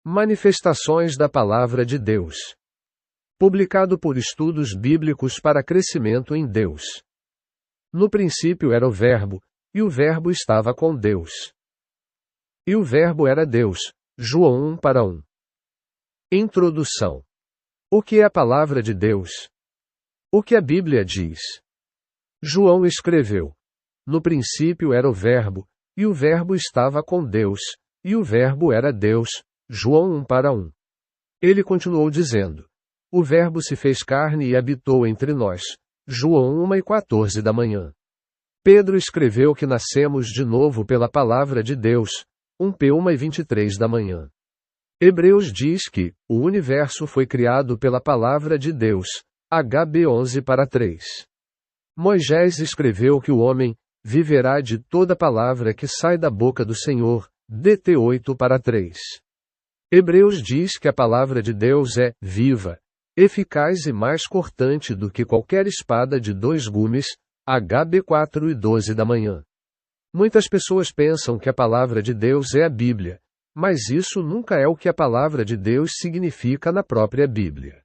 Manifestações da Palavra de Deus. Publicado por Estudos Bíblicos para Crescimento em Deus. No princípio era o Verbo, e o Verbo estava com Deus. E o Verbo era Deus. João 1:1. Introdução. O que é a Palavra de Deus? O que a Bíblia diz? João escreveu: no princípio era o Verbo, e o Verbo estava com Deus, e o Verbo era Deus. João 1:1. Ele continuou dizendo: o Verbo se fez carne e habitou entre nós. João 1:14 da manhã. Pedro escreveu que nascemos de novo pela Palavra de Deus. 1:23 da manhã. Hebreus diz que o universo foi criado pela Palavra de Deus. HB 11:3. Moisés escreveu que o homem viverá de toda palavra que sai da boca do Senhor. DT 8:3. Hebreus diz que a Palavra de Deus é viva, eficaz e mais cortante do que qualquer espada de 2 gumes. HB 4:12 da manhã. Muitas pessoas pensam que a Palavra de Deus é a Bíblia, mas isso nunca é o que a Palavra de Deus significa na própria Bíblia.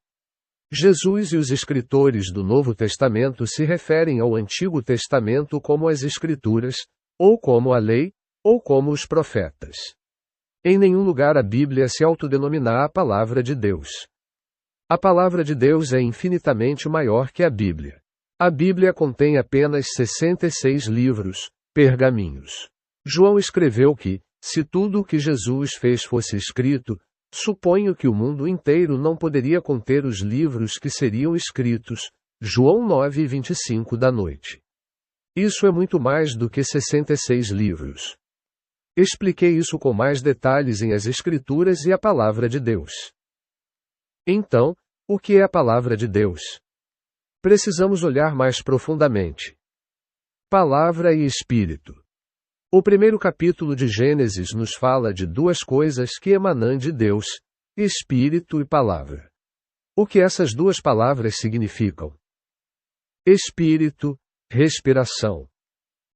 Jesus e os escritores do Novo Testamento se referem ao Antigo Testamento como as Escrituras, ou como a Lei, ou como os Profetas. Em nenhum lugar a Bíblia se autodenomina a Palavra de Deus. A Palavra de Deus é infinitamente maior que a Bíblia. A Bíblia contém apenas 66 livros, pergaminhos. João escreveu que, se tudo o que Jesus fez fosse escrito, suponho que o mundo inteiro não poderia conter os livros que seriam escritos. João 9:25 da noite. Isso é muito mais do que 66 livros. Expliquei isso com mais detalhes em As Escrituras e a Palavra de Deus. Então, o que é a Palavra de Deus? Precisamos olhar mais profundamente. Palavra e Espírito. O primeiro capítulo de Gênesis nos fala de duas coisas que emanam de Deus: Espírito e Palavra. O que essas duas palavras significam? Espírito, respiração.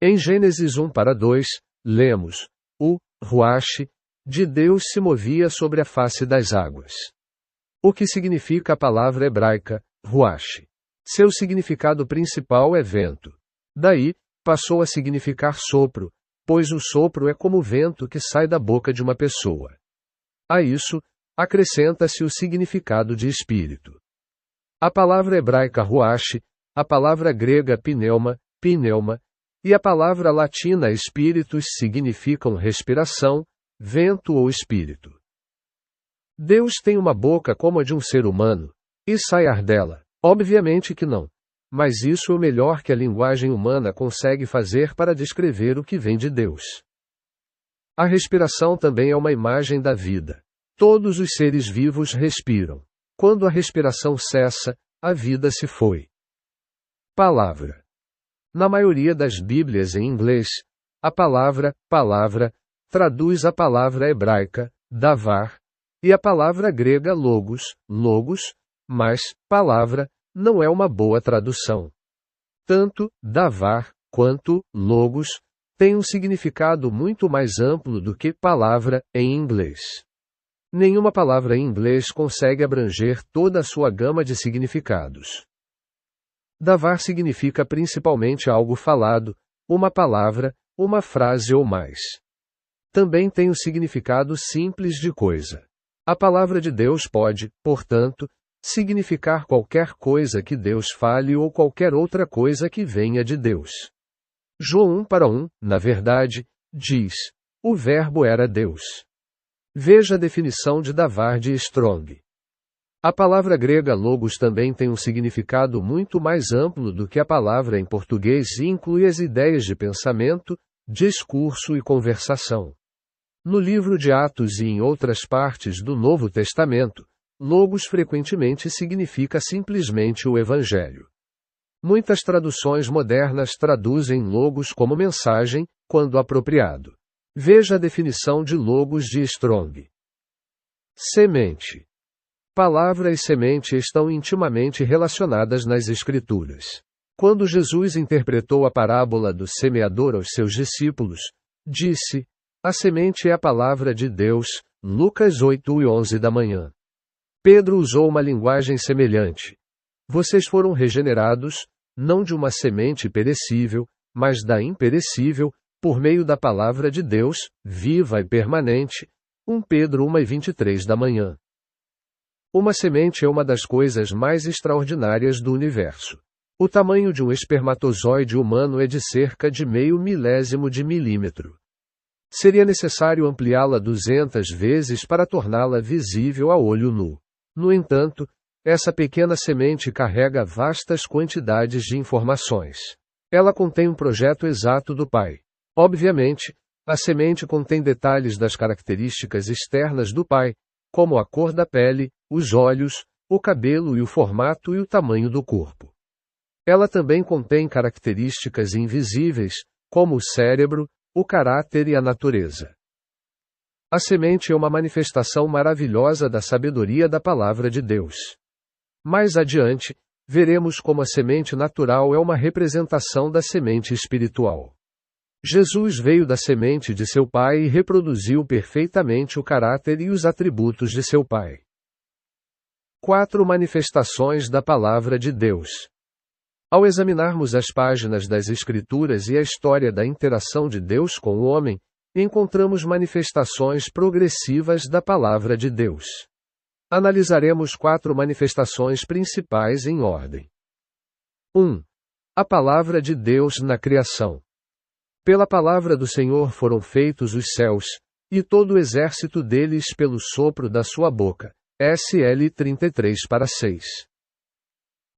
Em Gênesis 1:2, lemos: o Ruach de Deus se movia sobre a face das águas. O que significa a palavra hebraica, Ruach? Seu significado principal é vento. Daí, passou a significar sopro, pois o sopro é como o vento que sai da boca de uma pessoa. A isso, acrescenta-se o significado de espírito. A palavra hebraica ruach, a palavra grega pneuma, e a palavra latina espíritus significam respiração, vento ou espírito. Deus tem uma boca como a de um ser humano, e sai ar dela? Obviamente que não. Mas isso é o melhor que a linguagem humana consegue fazer para descrever o que vem de Deus. A respiração também é uma imagem da vida. Todos os seres vivos respiram. Quando a respiração cessa, a vida se foi. Palavra. Na maioria das Bíblias em inglês, a palavra traduz a palavra hebraica, davar, e a palavra grega logos, mas palavra não é uma boa tradução. Tanto davar quanto logos têm um significado muito mais amplo do que palavra em inglês. Nenhuma palavra em inglês consegue abranger toda a sua gama de significados. Davar significa principalmente algo falado, uma palavra, uma frase ou mais. Também tem o significado simples de coisa. A palavra de Deus pode, portanto, significar qualquer coisa que Deus fale ou qualquer outra coisa que venha de Deus. João 1:1, na verdade, diz: o Verbo era Deus. Veja a definição de davar de Strong. A palavra grega logos também tem um significado muito mais amplo do que a palavra em português e inclui as ideias de pensamento, discurso e conversação. No livro de Atos e em outras partes do Novo Testamento, logos frequentemente significa simplesmente o Evangelho. Muitas traduções modernas traduzem logos como mensagem, quando apropriado. Veja a definição de logos de Strong. Semente. Palavra e semente estão intimamente relacionadas nas Escrituras. Quando Jesus interpretou a parábola do semeador aos seus discípulos, disse: a semente é a palavra de Deus, Lucas 8:11 da manhã. Pedro usou uma linguagem semelhante. Vocês foram regenerados, não de uma semente perecível, mas da imperecível, por meio da palavra de Deus, viva e permanente. 1 Pedro 1:23 da manhã. Uma semente é uma das coisas mais extraordinárias do universo. O tamanho de um espermatozoide humano é de cerca de meio milésimo de milímetro. Seria necessário ampliá-la 200 vezes para torná-la visível a olho nu. No entanto, essa pequena semente carrega vastas quantidades de informações. Ela contém um projeto exato do Pai. Obviamente, a semente contém detalhes das características externas do Pai, como a cor da pele, os olhos, o cabelo e o formato e o tamanho do corpo. Ela também contém características invisíveis, como o cérebro, o caráter e a natureza. A semente é uma manifestação maravilhosa da sabedoria da palavra de Deus. Mais adiante, veremos como a semente natural é uma representação da semente espiritual. Jesus veio da semente de seu pai e reproduziu perfeitamente o caráter e os atributos de seu pai. 4 manifestações da palavra de Deus. Ao examinarmos as páginas das Escrituras e a história da interação de Deus com o homem, encontramos manifestações progressivas da palavra de Deus. Analisaremos 4 manifestações principais em ordem. 1. A palavra de Deus na criação. Pela palavra do Senhor foram feitos os céus, e todo o exército deles pelo sopro da sua boca. SL 33:6.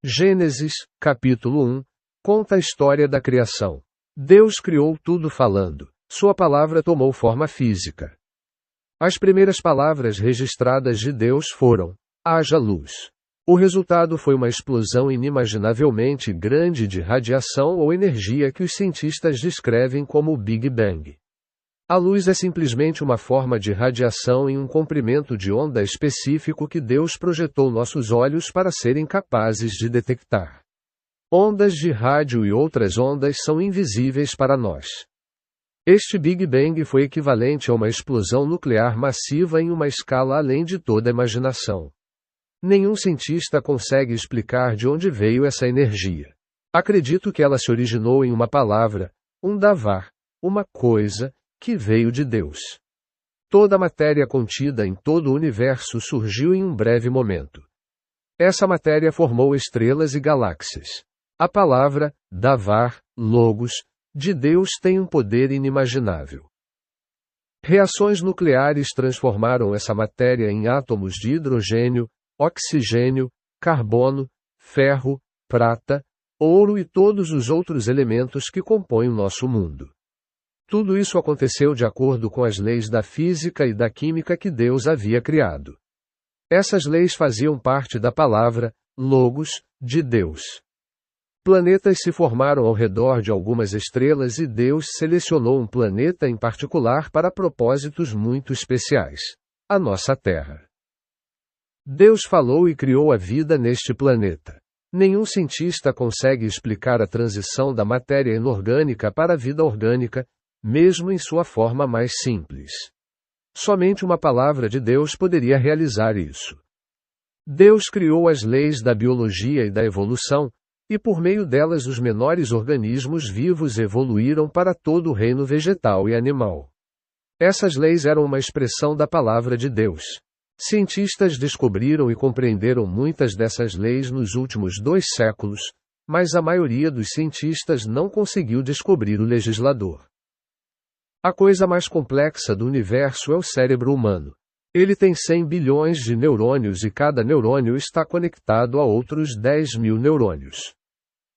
Gênesis, capítulo 1, conta a história da criação. Deus criou tudo falando. Sua palavra tomou forma física. As primeiras palavras registradas de Deus foram: haja luz. O resultado foi uma explosão inimaginavelmente grande de radiação ou energia que os cientistas descrevem como o Big Bang. A luz é simplesmente uma forma de radiação em um comprimento de onda específico que Deus projetou nossos olhos para serem capazes de detectar. Ondas de rádio e outras ondas são invisíveis para nós. Este Big Bang foi equivalente a uma explosão nuclear massiva em uma escala além de toda imaginação. Nenhum cientista consegue explicar de onde veio essa energia. Acredito que ela se originou em uma palavra, um davar, uma coisa, que veio de Deus. Toda a matéria contida em todo o universo surgiu em um breve momento. Essa matéria formou estrelas e galáxias. A palavra, davar, logos, de Deus tem um poder inimaginável. Reações nucleares transformaram essa matéria em átomos de hidrogênio, oxigênio, carbono, ferro, prata, ouro e todos os outros elementos que compõem o nosso mundo. Tudo isso aconteceu de acordo com as leis da física e da química que Deus havia criado. Essas leis faziam parte da palavra, logos, de Deus. Planetas se formaram ao redor de algumas estrelas e Deus selecionou um planeta em particular para propósitos muito especiais: a nossa Terra. Deus falou e criou a vida neste planeta. Nenhum cientista consegue explicar a transição da matéria inorgânica para a vida orgânica, mesmo em sua forma mais simples. Somente uma palavra de Deus poderia realizar isso. Deus criou as leis da biologia e da evolução, e por meio delas os menores organismos vivos evoluíram para todo o reino vegetal e animal. Essas leis eram uma expressão da palavra de Deus. Cientistas descobriram e compreenderam muitas dessas leis nos últimos 2 séculos, mas a maioria dos cientistas não conseguiu descobrir o legislador. A coisa mais complexa do universo é o cérebro humano. Ele tem 100 bilhões de neurônios e cada neurônio está conectado a outros 10.000 neurônios.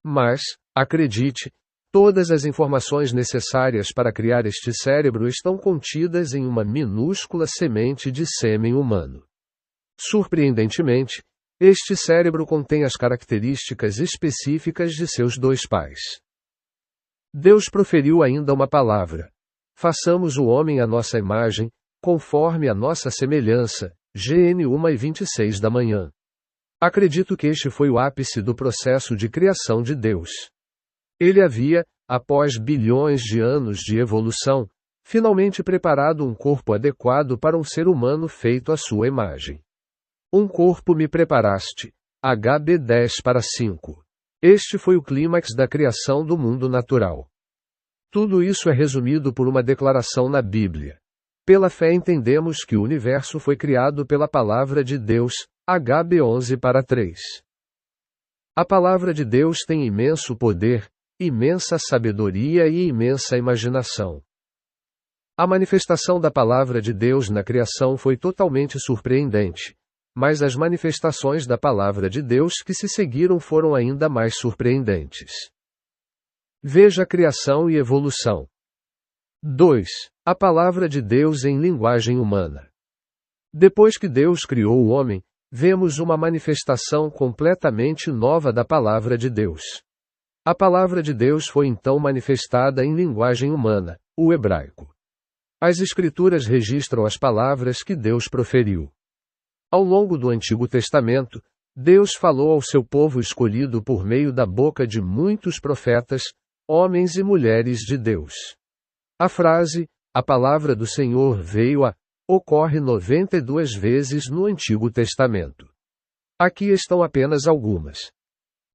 Mas, acredite, todas as informações necessárias para criar este cérebro estão contidas em uma minúscula semente de sêmen humano. Surpreendentemente, este cérebro contém as características específicas de seus 2 pais. Deus proferiu ainda uma palavra: façamos o homem à nossa imagem, conforme a nossa semelhança. GN 1:26 da manhã. Acredito que este foi o ápice do processo de criação de Deus. Ele havia, após bilhões de anos de evolução, finalmente preparado um corpo adequado para um ser humano feito à sua imagem. Um corpo me preparaste. HB 10:5. Este foi o clímax da criação do mundo natural. Tudo isso é resumido por uma declaração na Bíblia. Pela fé entendemos que o universo foi criado pela palavra de Deus, HB 11:3. A palavra de Deus tem imenso poder, imensa sabedoria e imensa imaginação. A manifestação da palavra de Deus na criação foi totalmente surpreendente, mas as manifestações da palavra de Deus que se seguiram foram ainda mais surpreendentes. Veja a criação e evolução. 2. A palavra de Deus em linguagem humana. Depois que Deus criou o homem, vemos uma manifestação completamente nova da palavra de Deus. A palavra de Deus foi então manifestada em linguagem humana, o hebraico. As Escrituras registram as palavras que Deus proferiu. Ao longo do Antigo Testamento, Deus falou ao seu povo escolhido por meio da boca de muitos profetas, homens e mulheres de Deus. A frase, a palavra do Senhor veio a, ocorre 92 vezes no Antigo Testamento. Aqui estão apenas algumas.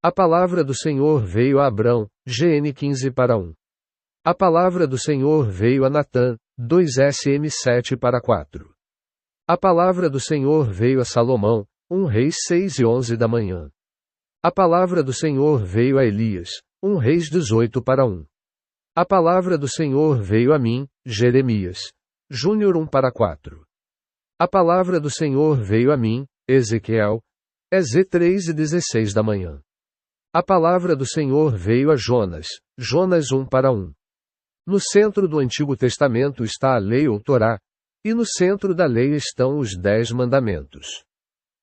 A palavra do Senhor veio a Abrão, GN 15:1. A palavra do Senhor veio a Natã, 2 SM 7:4. A palavra do Senhor veio a Salomão, 1 Reis 6:11 da manhã. A palavra do Senhor veio a Elias, 1 Reis 18:1. A palavra do Senhor veio a mim, Jeremias, Júnior 1:4. A palavra do Senhor veio a mim, Ezequiel, EZ 3:16 da manhã. A palavra do Senhor veio a Jonas, Jonas 1:1. No centro do Antigo Testamento está a lei ou Torá, e no centro da lei estão os 10 mandamentos.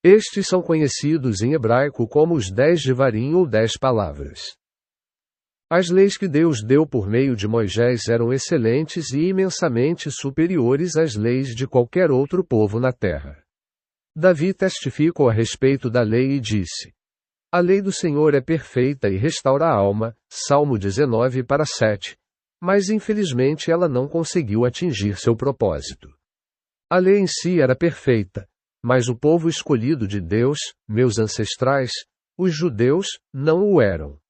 Estes são conhecidos em hebraico como os 10 devarim ou 10 palavras. As leis que Deus deu por meio de Moisés eram excelentes e imensamente superiores às leis de qualquer outro povo na terra. Davi testificou a respeito da lei e disse: A lei do Senhor é perfeita e restaura a alma, Salmo 19:7, mas infelizmente ela não conseguiu atingir seu propósito. A lei em si era perfeita, mas o povo escolhido de Deus, meus ancestrais, os judeus, não o eram.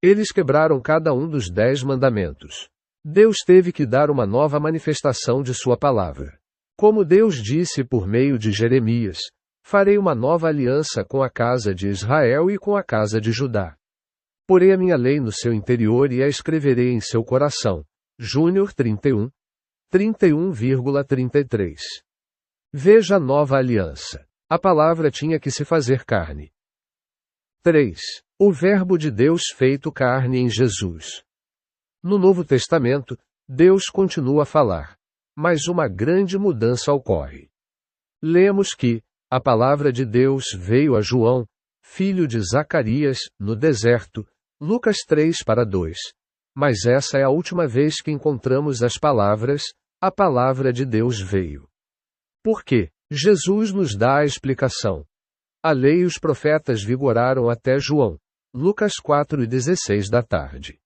Eles quebraram cada um dos 10 mandamentos. Deus teve que dar uma nova manifestação de sua palavra. Como Deus disse por meio de Jeremias, farei uma nova aliança com a casa de Israel e com a casa de Judá. Porei a minha lei no seu interior e a escreverei em seu coração. Júnior 31, 31,33. Veja a nova aliança. A palavra tinha que se fazer carne. 3. O Verbo de Deus feito carne em Jesus. No Novo Testamento, Deus continua a falar, mas uma grande mudança ocorre. Lemos que a palavra de Deus veio a João, filho de Zacarias, no deserto, Lucas 3:2. Mas essa é a última vez que encontramos as palavras, a palavra de Deus veio. Por quê? Jesus nos dá a explicação. A lei e os profetas vigoraram até João. Lucas 4:16 da tarde.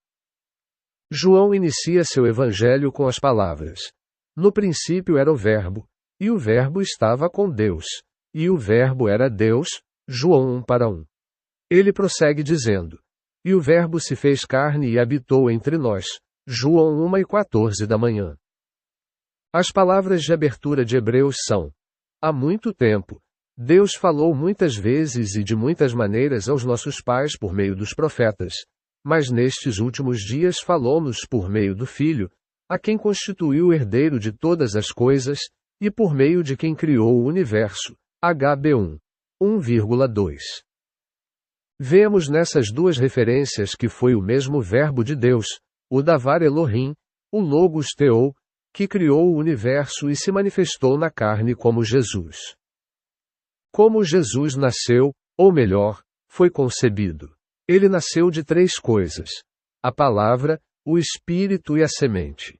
João inicia seu evangelho com as palavras: No princípio era o Verbo, e o Verbo estava com Deus, e o Verbo era Deus. João 1:1. Ele prossegue dizendo: E o Verbo se fez carne e habitou entre nós. João 1:14 da manhã. As palavras de abertura de Hebreus são: Há muito tempo, Deus falou muitas vezes e de muitas maneiras aos nossos pais por meio dos profetas, mas nestes últimos dias falou-nos por meio do Filho, a quem constituiu o herdeiro de todas as coisas, e por meio de quem criou o universo. HB 1:2. Vemos nessas duas referências que foi o mesmo Verbo de Deus, o Davar Elohim, o Logos Theou, que criou o universo e se manifestou na carne como Jesus. Como Jesus nasceu, ou melhor, foi concebido. Ele nasceu de 3 coisas: a palavra, o Espírito e a semente.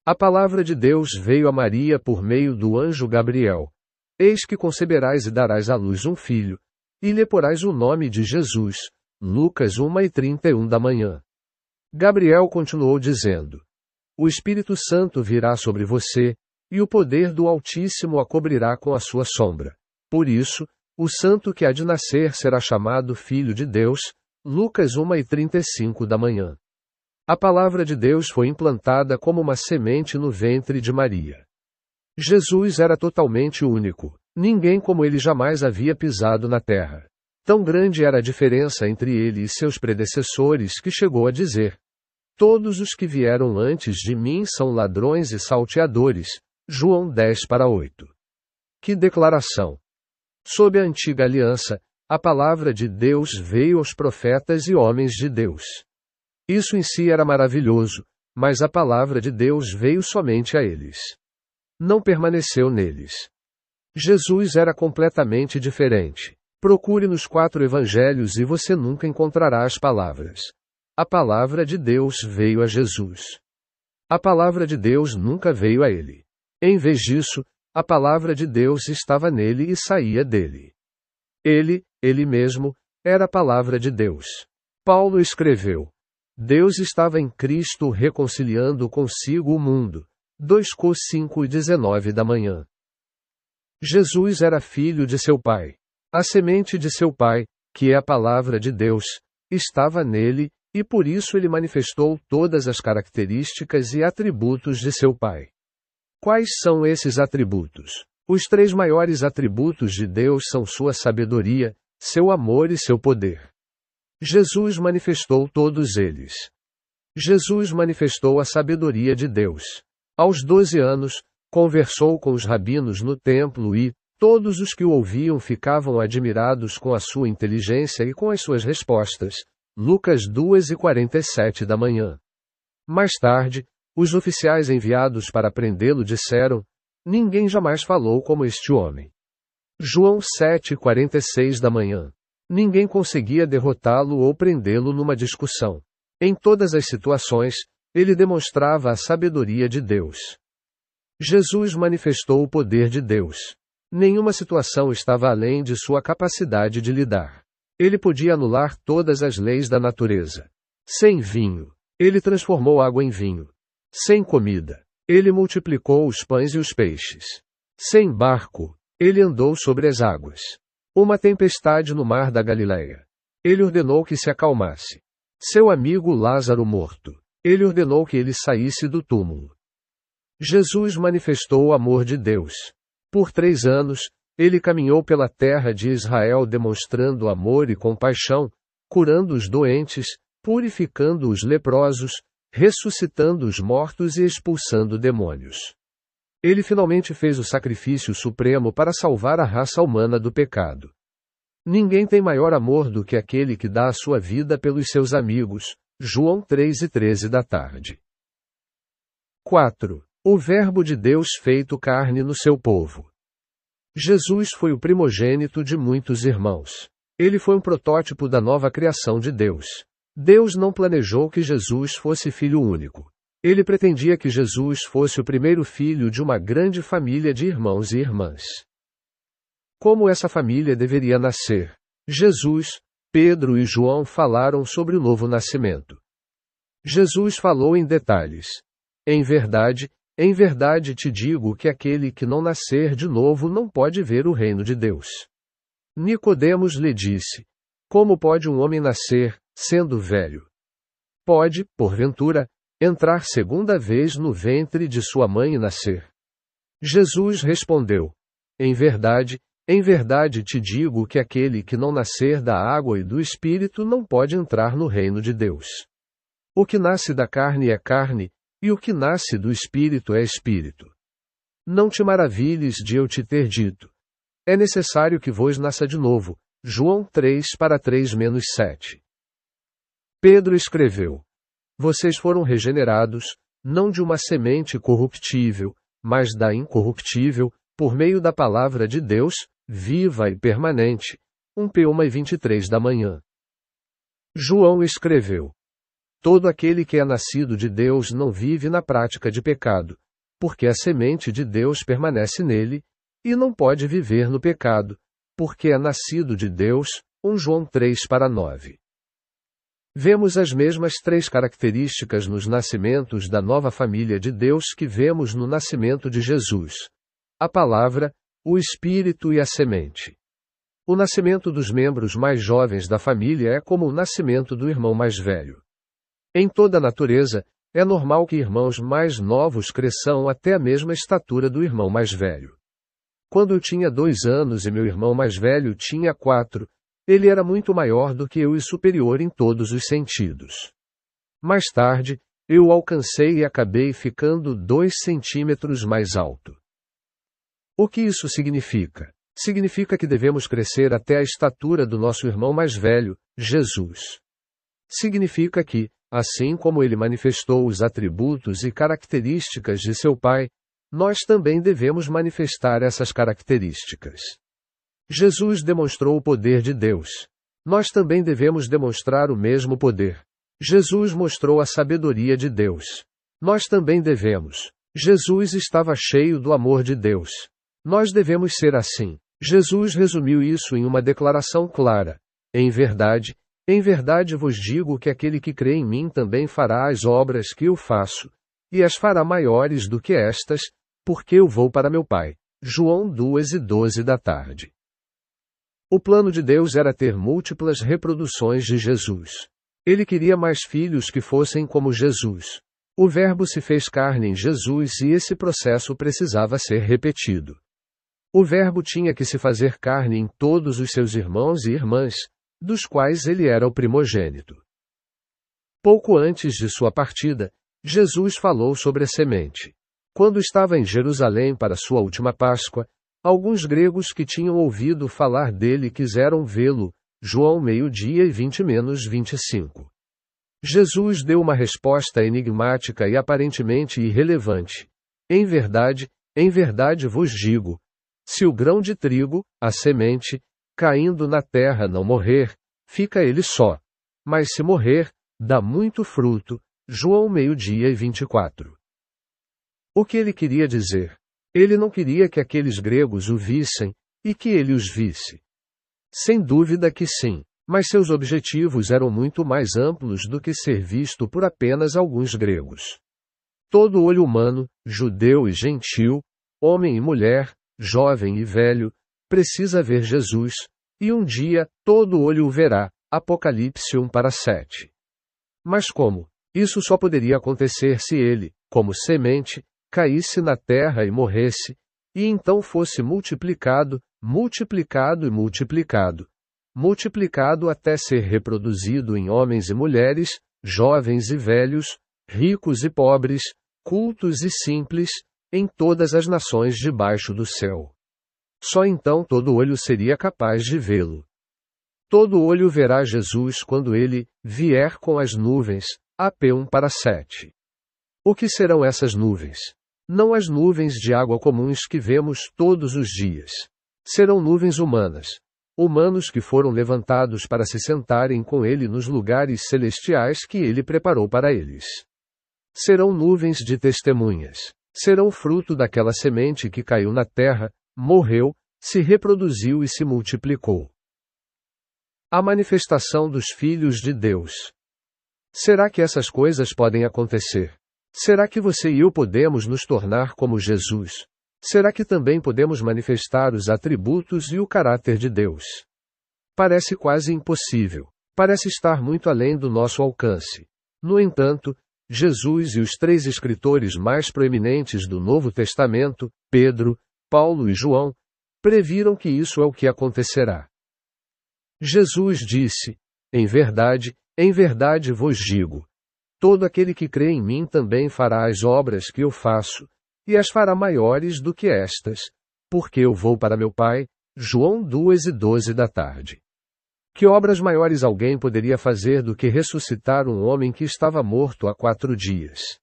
A palavra de Deus veio a Maria por meio do anjo Gabriel. Eis que conceberás e darás à luz um filho, e lhe porás o nome de Jesus. Lucas 1:31 da manhã. Gabriel continuou dizendo: O Espírito Santo virá sobre você, e o poder do Altíssimo a cobrirá com a sua sombra. Por isso, o santo que há de nascer será chamado Filho de Deus. Lucas 1:35 da manhã. A palavra de Deus foi implantada como uma semente no ventre de Maria. Jesus era totalmente único. Ninguém como ele jamais havia pisado na terra. Tão grande era a diferença entre ele e seus predecessores que chegou a dizer: todos os que vieram antes de mim são ladrões e salteadores. João 10:8. Que declaração! Sob a antiga aliança, a palavra de Deus veio aos profetas e homens de Deus. Isso em si era maravilhoso, mas a palavra de Deus veio somente a eles. Não permaneceu neles. Jesus era completamente diferente. Procure nos 4 evangelhos e você nunca encontrará as palavras. A palavra de Deus veio a Jesus. A palavra de Deus nunca veio a ele. Em vez disso, a palavra de Deus estava nele e saía dele. Ele mesmo, era a palavra de Deus. Paulo escreveu: Deus estava em Cristo reconciliando consigo o mundo. 2 Cor 5:19 da manhã. Jesus era filho de seu pai. A semente de seu pai, que é a palavra de Deus, estava nele, e por isso ele manifestou todas as características e atributos de seu pai. Quais são esses atributos? Os 3 maiores atributos de Deus são sua sabedoria, seu amor e seu poder. Jesus manifestou todos eles. Jesus manifestou a sabedoria de Deus. Aos 12 anos, conversou com os rabinos no templo e todos os que o ouviam ficavam admirados com a sua inteligência e com as suas respostas. Lucas 2:47 da manhã. Mais tarde, os oficiais enviados para prendê-lo disseram: ninguém jamais falou como este homem. João 7:46 da manhã. Ninguém conseguia derrotá-lo ou prendê-lo numa discussão. Em todas as situações, ele demonstrava a sabedoria de Deus. Jesus manifestou o poder de Deus. Nenhuma situação estava além de sua capacidade de lidar. Ele podia anular todas as leis da natureza. Sem vinho, ele transformou água em vinho. Sem comida, ele multiplicou os pães e os peixes. Sem barco, ele andou sobre as águas. Uma tempestade no mar da Galileia. Ele ordenou que se acalmasse. Seu amigo Lázaro morto. Ele ordenou que ele saísse do túmulo. Jesus manifestou o amor de Deus. Por 3 anos, ele caminhou pela terra de Israel demonstrando amor e compaixão, curando os doentes, purificando os leprosos, ressuscitando os mortos e expulsando demônios. Ele finalmente fez o sacrifício supremo para salvar a raça humana do pecado. Ninguém tem maior amor do que aquele que dá a sua vida pelos seus amigos. João 3:13 da tarde. 4. O Verbo de Deus feito carne no seu povo. Jesus foi o primogênito de muitos irmãos. Ele foi um protótipo da nova criação de Deus. Deus não planejou que Jesus fosse filho único. Ele pretendia que Jesus fosse o primeiro filho de uma grande família de irmãos e irmãs. Como essa família deveria nascer? Jesus, Pedro e João falaram sobre o novo nascimento. Jesus falou em detalhes. Em verdade te digo que aquele que não nascer de novo não pode ver o reino de Deus. Nicodemos lhe disse: como pode um homem nascer, sendo velho? Pode, porventura, entrar segunda vez no ventre de sua mãe e nascer? Jesus respondeu: em verdade te digo que aquele que não nascer da água e do Espírito não pode entrar no reino de Deus. O que nasce da carne é carne, e o que nasce do Espírito é Espírito. Não te maravilhes de eu te ter dito: é necessário que vos nasça de novo. João 3:3-7. Pedro escreveu: vocês foram regenerados, não de uma semente corruptível, mas da incorruptível, por meio da palavra de Deus, viva e permanente. 1 Pê1:23 da manhã. João escreveu: todo aquele que é nascido de Deus não vive na prática de pecado, porque a semente de Deus permanece nele, e não pode viver no pecado, porque é nascido de Deus. 1 João 3:9. Vemos as mesmas 3 características nos nascimentos da nova família de Deus que vemos no nascimento de Jesus: a palavra, o Espírito e a semente. O nascimento dos membros mais jovens da família é como o nascimento do irmão mais velho. Em toda a natureza, é normal que irmãos mais novos cresçam até a mesma estatura do irmão mais velho. Quando eu tinha 2 anos e meu irmão mais velho tinha 4, ele era muito maior do que eu e superior em todos os sentidos. Mais tarde, eu o alcancei e acabei ficando 2 centímetros mais alto. O que isso significa? Significa que devemos crescer até a estatura do nosso irmão mais velho, Jesus. Significa que, assim como ele manifestou os atributos e características de seu pai, nós também devemos manifestar essas características. Jesus demonstrou o poder de Deus. Nós também devemos demonstrar o mesmo poder. Jesus mostrou a sabedoria de Deus. Nós também devemos. Jesus estava cheio do amor de Deus. Nós devemos ser assim. Jesus resumiu isso em uma declaração clara. Em verdade vos digo que aquele que crê em mim também fará as obras que eu faço, e as fará maiores do que estas, porque eu vou para meu Pai. João 2:12 da tarde. O plano de Deus era ter múltiplas reproduções de Jesus. Ele queria mais filhos que fossem como Jesus. O Verbo se fez carne em Jesus e esse processo precisava ser repetido. O Verbo tinha que se fazer carne em todos os seus irmãos e irmãs, dos quais ele era o primogênito. Pouco antes de sua partida, Jesus falou sobre a semente. Quando estava em Jerusalém para sua última Páscoa, alguns gregos que tinham ouvido falar dele quiseram vê-lo. João 12:20-25. Jesus deu uma resposta enigmática e aparentemente irrelevante. Em verdade vos digo, se o grão de trigo, a semente, caindo na terra não morrer, fica ele só. Mas se morrer, dá muito fruto. João 12:24. O que ele queria dizer? Ele não queria que aqueles gregos o vissem, e que ele os visse. Sem dúvida que sim, mas seus objetivos eram muito mais amplos do que ser visto por apenas alguns gregos. Todo olho humano, judeu e gentil, homem e mulher, jovem e velho, precisa ver Jesus, e um dia todo olho o verá. Apocalipse 1:7. Mas como? Isso só poderia acontecer se ele, como semente, caísse na terra e morresse, e então fosse multiplicado até ser reproduzido em homens e mulheres, jovens e velhos, ricos e pobres, cultos e simples, em todas as nações debaixo do céu. Só então todo olho seria capaz de vê-lo. Todo olho verá Jesus quando ele vier com as nuvens. AP 1:7. O que serão essas nuvens? Não as nuvens de água comuns que vemos todos os dias. Serão nuvens humanas. Humanos que foram levantados para se sentarem com ele nos lugares celestiais que ele preparou para eles. Serão nuvens de testemunhas. Serão fruto daquela semente que caiu na terra, morreu, se reproduziu e se multiplicou. A manifestação dos filhos de Deus. Será que essas coisas podem acontecer? Será que você e eu podemos nos tornar como Jesus? Será que também podemos manifestar os atributos e o caráter de Deus? Parece quase impossível. Parece estar muito além do nosso alcance. No entanto, Jesus e os 3 escritores mais proeminentes do Novo Testamento, Pedro, Paulo e João, previram que isso é o que acontecerá. Jesus disse, em verdade vos digo, todo aquele que crê em mim também fará as obras que eu faço, e as fará maiores do que estas, porque eu vou para meu Pai. João 2:12 da tarde. Que obras maiores alguém poderia fazer do que ressuscitar um homem que estava morto há 4 dias?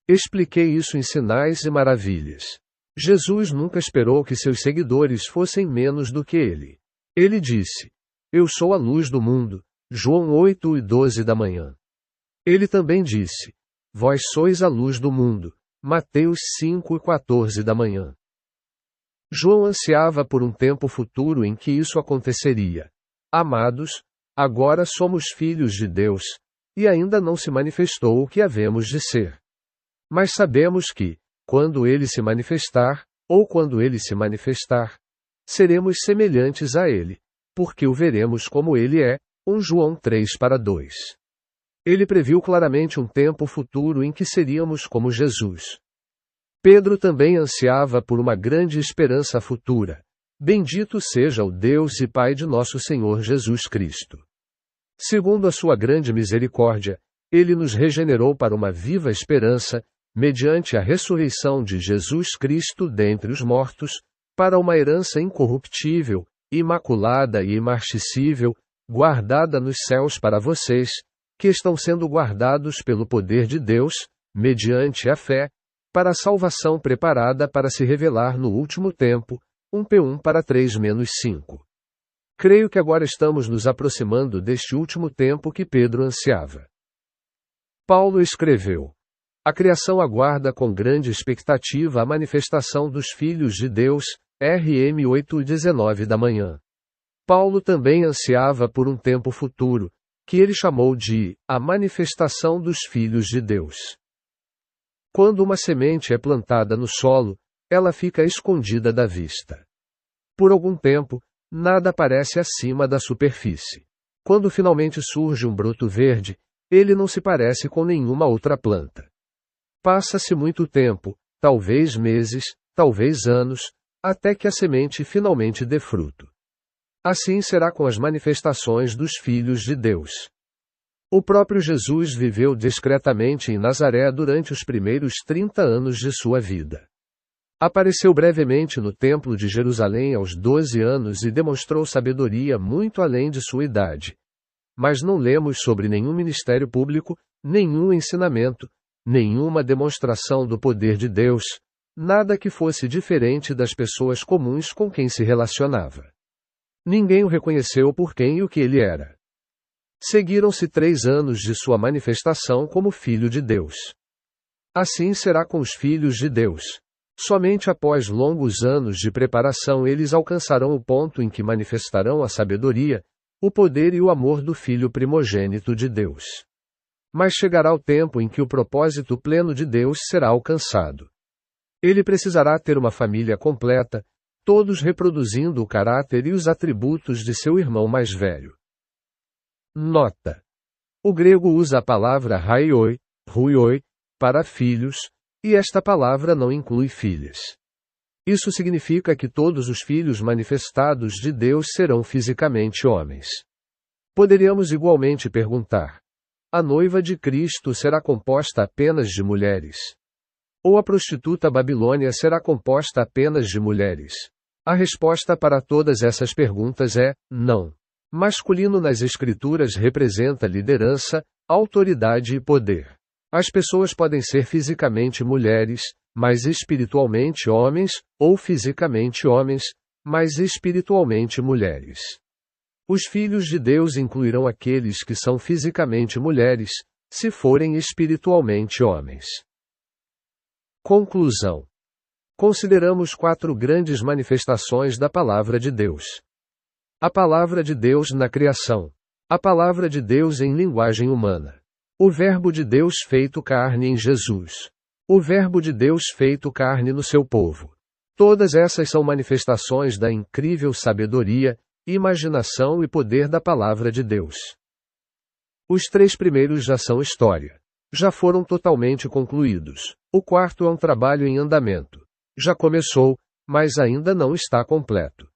Expliquei isso em sinais e maravilhas. Jesus nunca esperou que seus seguidores fossem menos do que ele. Ele disse, eu sou a luz do mundo. João 8:12 da manhã. Ele também disse, vós sois a luz do mundo. Mateus 5:14 da manhã. João ansiava por um tempo futuro em que isso aconteceria. Amados, agora somos filhos de Deus, e ainda não se manifestou o que havemos de ser. Mas sabemos que, quando ele se manifestar, ou quando ele se manifestar, seremos semelhantes a ele, porque o veremos como ele é. 1 João 3:2. Ele previu claramente um tempo futuro em que seríamos como Jesus. Pedro também ansiava por uma grande esperança futura. Bendito seja o Deus e Pai de nosso Senhor Jesus Cristo. Segundo a sua grande misericórdia, ele nos regenerou para uma viva esperança, mediante a ressurreição de Jesus Cristo dentre os mortos, para uma herança incorruptível, imaculada e imarcessível, guardada nos céus para vocês, que estão sendo guardados pelo poder de Deus, mediante a fé, para a salvação preparada para se revelar no último tempo. 1 P1:3-5. Creio que agora estamos nos aproximando deste último tempo que Pedro ansiava. Paulo escreveu: a criação aguarda com grande expectativa a manifestação dos filhos de Deus, RM 8:19 da manhã. Paulo também ansiava por um tempo futuro, que ele chamou de a manifestação dos filhos de Deus. Quando uma semente é plantada no solo, ela fica escondida da vista. Por algum tempo, nada aparece acima da superfície. Quando finalmente surge um broto verde, ele não se parece com nenhuma outra planta. Passa-se muito tempo, talvez meses, talvez anos, até que a semente finalmente dê fruto. Assim será com as manifestações dos filhos de Deus. O próprio Jesus viveu discretamente em Nazaré durante os primeiros 30 anos de sua vida. Apareceu brevemente no Templo de Jerusalém aos 12 anos e demonstrou sabedoria muito além de sua idade. Mas não lemos sobre nenhum ministério público, nenhum ensinamento, nenhuma demonstração do poder de Deus, nada que fosse diferente das pessoas comuns com quem se relacionava. Ninguém o reconheceu por quem e o que ele era. Seguiram-se 3 anos de sua manifestação como Filho de Deus. Assim será com os filhos de Deus. Somente após longos anos de preparação eles alcançarão o ponto em que manifestarão a sabedoria, o poder e o amor do Filho primogênito de Deus. Mas chegará o tempo em que o propósito pleno de Deus será alcançado. Ele precisará ter uma família completa, todos reproduzindo o caráter e os atributos de seu irmão mais velho. Nota: o grego usa a palavra haioi, ruioi, para filhos, e esta palavra não inclui filhas. Isso significa que todos os filhos manifestados de Deus serão fisicamente homens. Poderíamos igualmente perguntar: a noiva de Cristo será composta apenas de mulheres? Ou a prostituta Babilônia será composta apenas de mulheres? A resposta para todas essas perguntas é não. Masculino nas Escrituras representa liderança, autoridade e poder. As pessoas podem ser fisicamente mulheres, mas espiritualmente homens, ou fisicamente homens, mas espiritualmente mulheres. Os filhos de Deus incluirão aqueles que são fisicamente mulheres, se forem espiritualmente homens. Conclusão. Consideramos 4 grandes manifestações da Palavra de Deus. A Palavra de Deus na criação. A Palavra de Deus em linguagem humana. O Verbo de Deus feito carne em Jesus. O Verbo de Deus feito carne no seu povo. Todas essas são manifestações da incrível sabedoria, imaginação e poder da Palavra de Deus. Os 3 primeiros já são história. Já foram totalmente concluídos. O 4º é um trabalho em andamento. Já começou, mas ainda não está completo.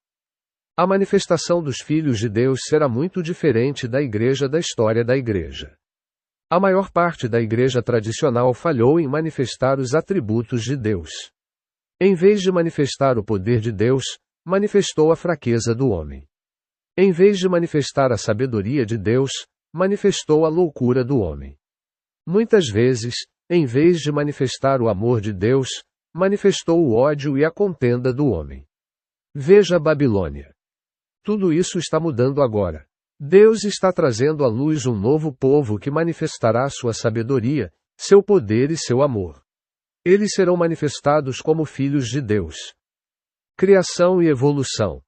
A manifestação dos filhos de Deus será muito diferente da igreja da história da igreja. A maior parte da igreja tradicional falhou em manifestar os atributos de Deus. Em vez de manifestar o poder de Deus, manifestou a fraqueza do homem. Em vez de manifestar a sabedoria de Deus, manifestou a loucura do homem. Muitas vezes, em vez de manifestar o amor de Deus, manifestou o ódio e a contenda do homem. Veja a Babilônia. Tudo isso está mudando agora. Deus está trazendo à luz um novo povo que manifestará sua sabedoria, seu poder e seu amor. Eles serão manifestados como filhos de Deus. Criação e evolução.